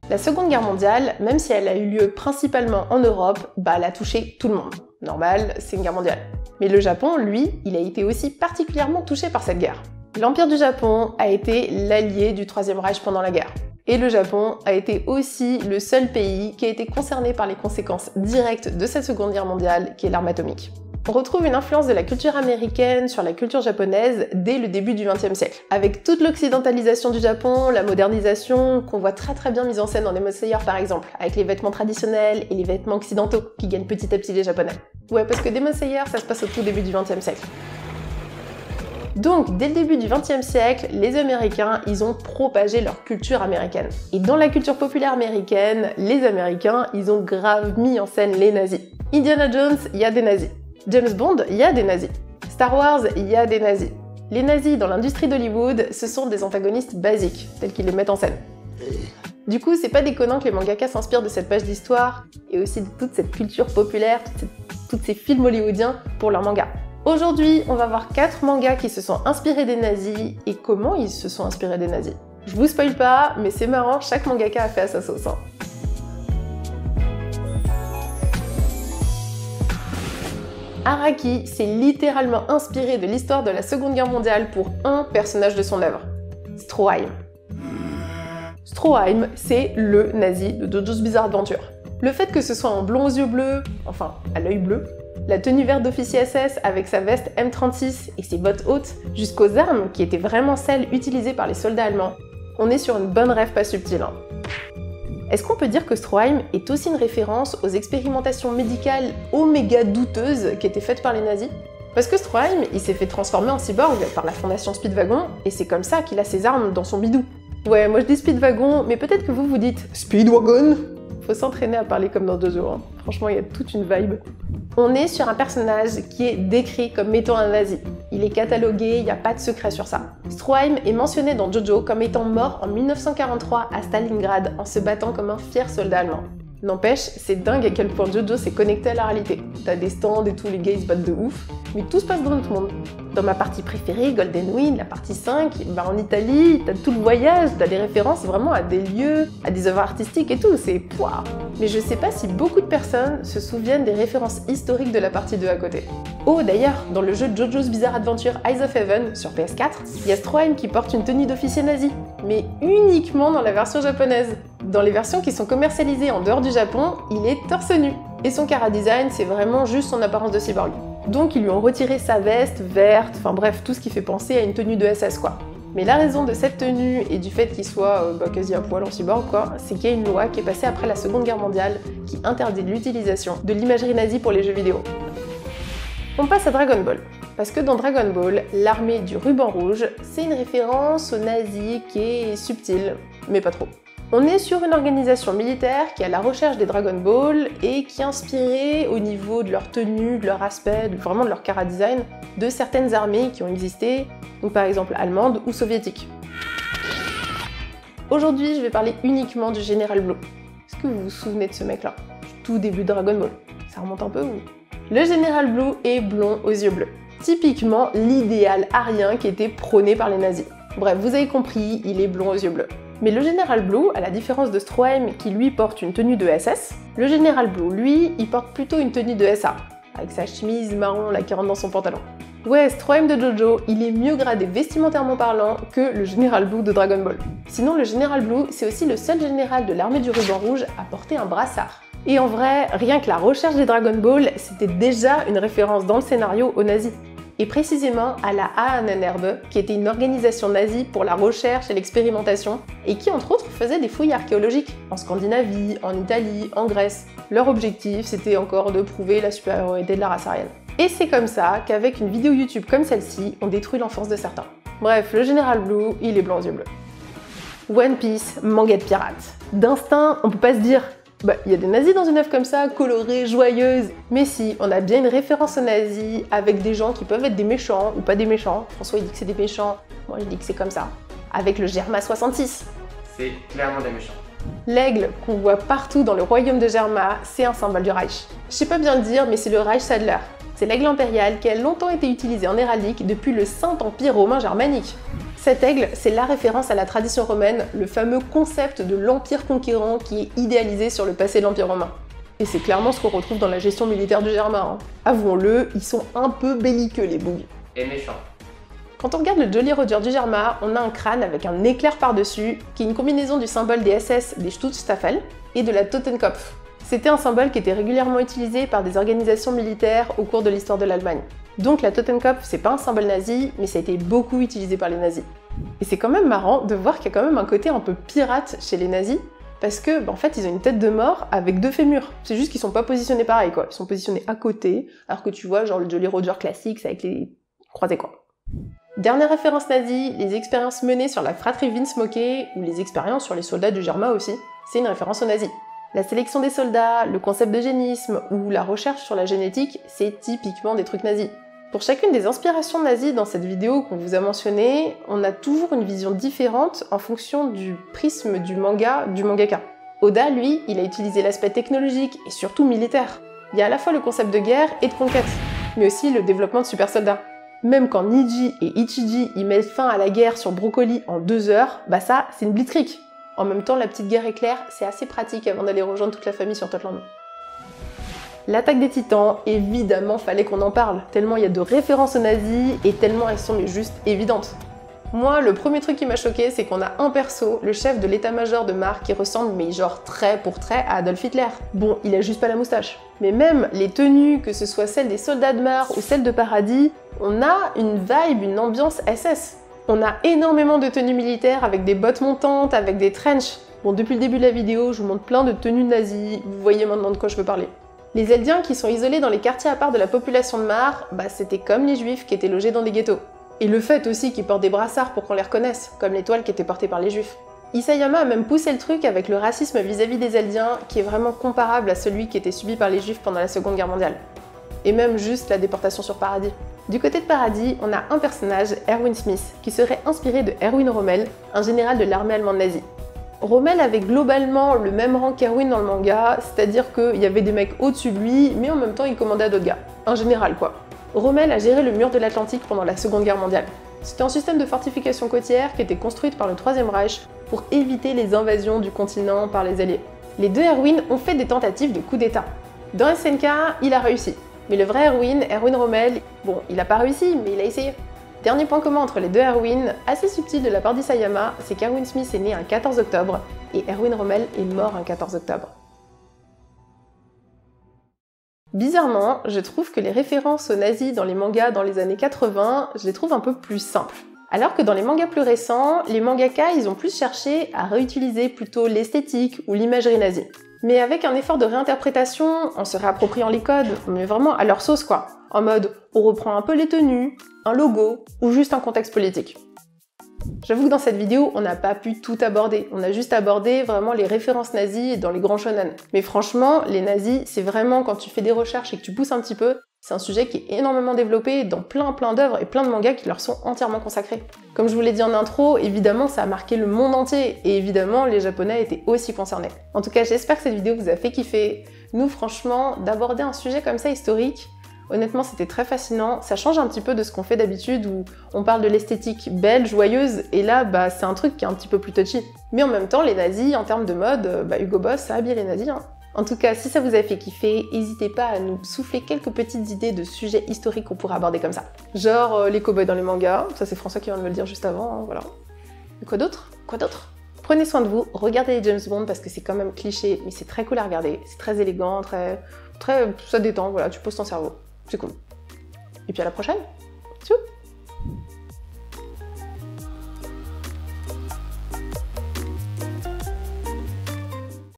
La Seconde Guerre mondiale, même si elle a eu lieu principalement en Europe, elle a touché tout le monde. Normal, c'est une guerre mondiale. Mais le Japon, lui, il a été aussi particulièrement touché par cette guerre. L'Empire du Japon a été l'allié du Troisième Reich pendant la guerre. Et le Japon a été aussi le seul pays qui a été concerné par les conséquences directes de cette Seconde Guerre mondiale, qui est l'arme atomique. On retrouve une influence de la culture américaine sur la culture japonaise dès le début du XXe siècle. Avec toute l'occidentalisation du Japon, la modernisation, qu'on voit très bien mise en scène dans Demon Slayer par exemple, avec les vêtements traditionnels et les vêtements occidentaux qui gagnent petit à petit les Japonais. Ouais, parce que Demon Slayer, ça se passe au tout début du XXe siècle. Donc, dès le début du XXe siècle, les Américains, ils ont propagé leur culture américaine. Et dans la culture populaire américaine, les Américains, ils ont grave mis en scène les nazis. Indiana Jones, il y a des nazis. James Bond, il y a des nazis. Star Wars, il y a des nazis. Les nazis dans l'industrie d'Hollywood, ce sont des antagonistes basiques, tels qu'ils les mettent en scène. Du coup, c'est pas déconnant que les mangaka s'inspirent de cette page d'histoire, et aussi de toute cette culture populaire, tous ces films hollywoodiens pour leurs mangas. Aujourd'hui, on va voir 4 mangas qui se sont inspirés des nazis, et comment ils se sont inspirés des nazis. Je vous spoil pas, mais c'est marrant, chaque mangaka a fait à sa sauce. Araki s'est littéralement inspiré de l'histoire de la Seconde Guerre mondiale pour un personnage de son œuvre, Stroheim. Stroheim, c'est le nazi de JoJo's Bizarre Adventure. Le fait que ce soit un blond aux yeux bleus, enfin à l'œil bleu, la tenue verte d'officier SS avec sa veste M36 et ses bottes hautes, jusqu'aux armes qui étaient vraiment celles utilisées par les soldats allemands, on est sur une bonne rêve pas subtile. Est-ce qu'on peut dire que Stroheim est aussi une référence aux expérimentations médicales oméga douteuses qui étaient faites par les nazis? Parce que Stroheim, il s'est fait transformer en cyborg par la fondation Speedwagon, et c'est comme ça qu'il a ses armes dans son bidou. Ouais, moi je dis Speedwagon, mais peut-être que vous dites Speedwagon? Faut s'entraîner à parler comme dans JoJo, Franchement, il y a toute une vibe. On est sur un personnage qui est décrit comme étant un nazi. Il est catalogué, il n'y a pas de secret sur ça. Stroheim est mentionné dans JoJo comme étant mort en 1943 à Stalingrad en se battant comme un fier soldat allemand. N'empêche, c'est dingue à quel point JoJo s'est connecté à la réalité. T'as des stands et tous les gars ils se battent de ouf, mais tout se passe dans notre monde. Dans ma partie préférée, Golden Wind, la partie 5, en Italie, t'as tout le voyage, t'as des références vraiment à des lieux, à des œuvres artistiques et tout, c'est pouah. Mais je sais pas si beaucoup de personnes se souviennent des références historiques de la partie 2 à côté. Oh d'ailleurs, dans le jeu JoJo's Bizarre Adventure Eyes of Heaven sur PS4, il y a Stroheim qui porte une tenue d'officier nazi, mais uniquement dans la version japonaise. Dans les versions qui sont commercialisées en dehors du Japon, il est torse nu. Et son chara-design, c'est vraiment juste son apparence de cyborg. Donc ils lui ont retiré sa veste verte, enfin bref, tout ce qui fait penser à une tenue de SS quoi. Mais la raison de cette tenue et du fait qu'il soit quasi à poil en cyborg quoi, c'est qu'il y a une loi qui est passée après la Seconde Guerre mondiale qui interdit l'utilisation de l'imagerie nazie pour les jeux vidéo. On passe à Dragon Ball. Parce que dans Dragon Ball, l'armée du ruban rouge, c'est une référence aux nazis qui est subtile, mais pas trop. On est sur une organisation militaire qui est à la recherche des Dragon Ball et qui est inspirée au niveau de leur tenue, de leur aspect, vraiment de leur chara-design, de certaines armées qui ont existé, donc par exemple allemandes ou soviétiques. Aujourd'hui, je vais parler uniquement du Général Blue. Est-ce que vous vous souvenez de ce mec-là? Tout début de Dragon Ball. Ça remonte un peu ou? Le Général Blue est blond aux yeux bleus. Typiquement l'idéal arien qui était prôné par les nazis. Bref, vous avez compris, il est blond aux yeux bleus. Mais le Général Blue, à la différence de Stroheim qui lui porte une tenue de SS, le Général Blue, lui, il porte plutôt une tenue de SA, avec sa chemise marron là qui rentre dans son pantalon. Ouais, Stroheim de JoJo, il est mieux gradé vestimentairement parlant que le Général Blue de Dragon Ball. Sinon, le Général Blue, c'est aussi le seul général de l'armée du ruban rouge à porter un brassard. Et en vrai, rien que la recherche des Dragon Ball, c'était déjà une référence dans le scénario aux nazis. Et précisément à la Ahnenerbe, qui était une organisation nazie pour la recherche et l'expérimentation, et qui entre autres faisait des fouilles archéologiques en Scandinavie, en Italie, en Grèce. Leur objectif, c'était encore de prouver la supériorité de la race aryenne. Et c'est comme ça qu'avec une vidéo YouTube comme celle-ci, on détruit l'enfance de certains. Bref, le Général Blue, il est blanc aux yeux bleus. One Piece, manga de pirates. D'instinct, on peut pas se dire il y a des nazis dans une œuvre comme ça, colorée, joyeuse. Mais si, on a bien une référence aux nazis avec des gens qui peuvent être des méchants ou pas des méchants. François il dit que c'est des méchants, moi je dis que c'est comme ça. Avec le Germa 66. C'est clairement des méchants. L'aigle qu'on voit partout dans le royaume de Germa, c'est un symbole du Reich. Je sais pas bien le dire, mais c'est le Reichsadler. C'est l'aigle impérial qui a longtemps été utilisé en héraldique depuis le Saint Empire romain germanique. Cet aigle, c'est la référence à la tradition romaine, le fameux concept de l'empire conquérant qui est idéalisé sur le passé de l'empire romain. Et c'est clairement ce qu'on retrouve dans la gestion militaire du Germain. Hein. Avouons-le, ils sont un peu belliqueux les bougs. Et méchant. Quand on regarde le Jolly Roger du Germain, on a un crâne avec un éclair par-dessus, qui est une combinaison du symbole des SS, des Schutzstaffel, et de la Totenkopf. C'était un symbole qui était régulièrement utilisé par des organisations militaires au cours de l'histoire de l'Allemagne. Donc la Totenkopf, c'est pas un symbole nazi, mais ça a été beaucoup utilisé par les nazis. Et c'est quand même marrant de voir qu'il y a quand même un côté un peu pirate chez les nazis, parce que, en fait, ils ont une tête de mort avec 2 fémurs. C'est juste qu'ils sont pas positionnés pareil, quoi. Ils sont positionnés à côté, alors que tu vois, genre le Jolly Roger classique, c'est avec les croisés, quoi. Dernière référence nazie, les expériences menées sur la fratrie Winns-Moquet, ou les expériences sur les soldats du Germain aussi, c'est une référence aux nazis. La sélection des soldats, le concept d'eugénisme ou la recherche sur la génétique, c'est typiquement des trucs nazis. Pour chacune des inspirations nazies dans cette vidéo qu'on vous a mentionnées, on a toujours une vision différente en fonction du prisme du mangaka. Oda, lui, il a utilisé l'aspect technologique et surtout militaire. Il y a à la fois le concept de guerre et de conquête, mais aussi le développement de super soldats. Même quand Niji et Ichiji y mettent fin à la guerre sur Brocoli en 2 heures, bah ça, c'est une blitzkrieg. En même temps, la petite guerre éclair, c'est assez pratique avant d'aller rejoindre toute la famille sur Totland. L'attaque des titans, évidemment, fallait qu'on en parle, tellement il y a de références aux nazis et tellement elles sont juste évidentes. Moi, le premier truc qui m'a choqué, c'est qu'on a un perso, le chef de l'état-major de Mark, qui ressemble, mais genre trait pour trait, à Adolf Hitler. Bon, il a juste pas la moustache. Mais même les tenues, que ce soit celles des soldats de Mar ou celles de Paradis, on a une vibe, une ambiance SS. On a énormément de tenues militaires avec des bottes montantes, avec des trenchs. Bon, depuis le début de la vidéo, je vous montre plein de tenues nazies, vous voyez maintenant de quoi je veux parler. Les Eldiens qui sont isolés dans les quartiers à part de la population de Mar, bah c'était comme les Juifs qui étaient logés dans des ghettos. Et le fait aussi qu'ils portent des brassards pour qu'on les reconnaisse, comme l'étoile qui était portée par les Juifs. Isayama a même poussé le truc avec le racisme vis-à-vis des Eldiens, qui est vraiment comparable à celui qui était subi par les Juifs pendant la Seconde Guerre mondiale. Et même juste la déportation sur Paradis. Du côté de Paradis, on a un personnage, Erwin Smith, qui serait inspiré de Erwin Rommel, un général de l'armée allemande nazie. Rommel avait globalement le même rang qu'Erwin dans le manga, c'est-à-dire qu'il y avait des mecs au-dessus de lui, mais en même temps il commandait à d'autres gars. Un général quoi. Rommel a géré le mur de l'Atlantique pendant la Seconde Guerre mondiale. C'était un système de fortification côtière qui était construite par le Troisième Reich pour éviter les invasions du continent par les Alliés. Les 2 Erwin ont fait des tentatives de coup d'état. Dans SNK, il a réussi. Mais le vrai Erwin Rommel, bon, il a pas réussi, mais il a essayé. Dernier point commun entre les 2 Erwin, assez subtil de la part d'Isayama, c'est qu'Erwin Smith est né un 14 octobre et Erwin Rommel est mort un 14 octobre. Bizarrement, je trouve que les références aux nazis dans les mangas dans les années 80, je les trouve un peu plus simples. Alors que dans les mangas plus récents, les mangaka ils ont plus cherché à réutiliser plutôt l'esthétique ou l'imagerie nazie. Mais avec un effort de réinterprétation, en se réappropriant les codes, mais vraiment à leur sauce quoi. En mode, on reprend un peu les tenues, un logo, ou juste un contexte politique. J'avoue que dans cette vidéo, on n'a pas pu tout aborder. On a juste abordé vraiment les références nazies dans les grands shonen. Mais franchement, les nazis, c'est vraiment quand tu fais des recherches et que tu pousses un petit peu, c'est un sujet qui est énormément développé dans plein d'œuvres et plein de mangas qui leur sont entièrement consacrés. Comme je vous l'ai dit en intro, évidemment ça a marqué le monde entier et évidemment les Japonais étaient aussi concernés. En tout cas, j'espère que cette vidéo vous a fait kiffer. Nous, franchement, d'aborder un sujet comme ça historique, honnêtement, c'était très fascinant. Ça change un petit peu de ce qu'on fait d'habitude où on parle de l'esthétique belle, joyeuse, et là, bah, c'est un truc qui est un petit peu plus touchy. Mais en même temps, les nazis, en termes de mode, bah, Hugo Boss, ça a habillé les nazis. Hein. En tout cas, si ça vous a fait kiffer, n'hésitez pas à nous souffler quelques petites idées de sujets historiques qu'on pourrait aborder comme ça. Genre les cow-boys dans les mangas, ça c'est François qui vient de me le dire juste avant, hein, voilà. Et quoi d'autre? Prenez soin de vous, regardez les James Bond parce que c'est quand même cliché, mais c'est très cool à regarder, c'est très élégant, très... ça détend, voilà, tu poses ton cerveau. C'est cool. Et puis à la prochaine!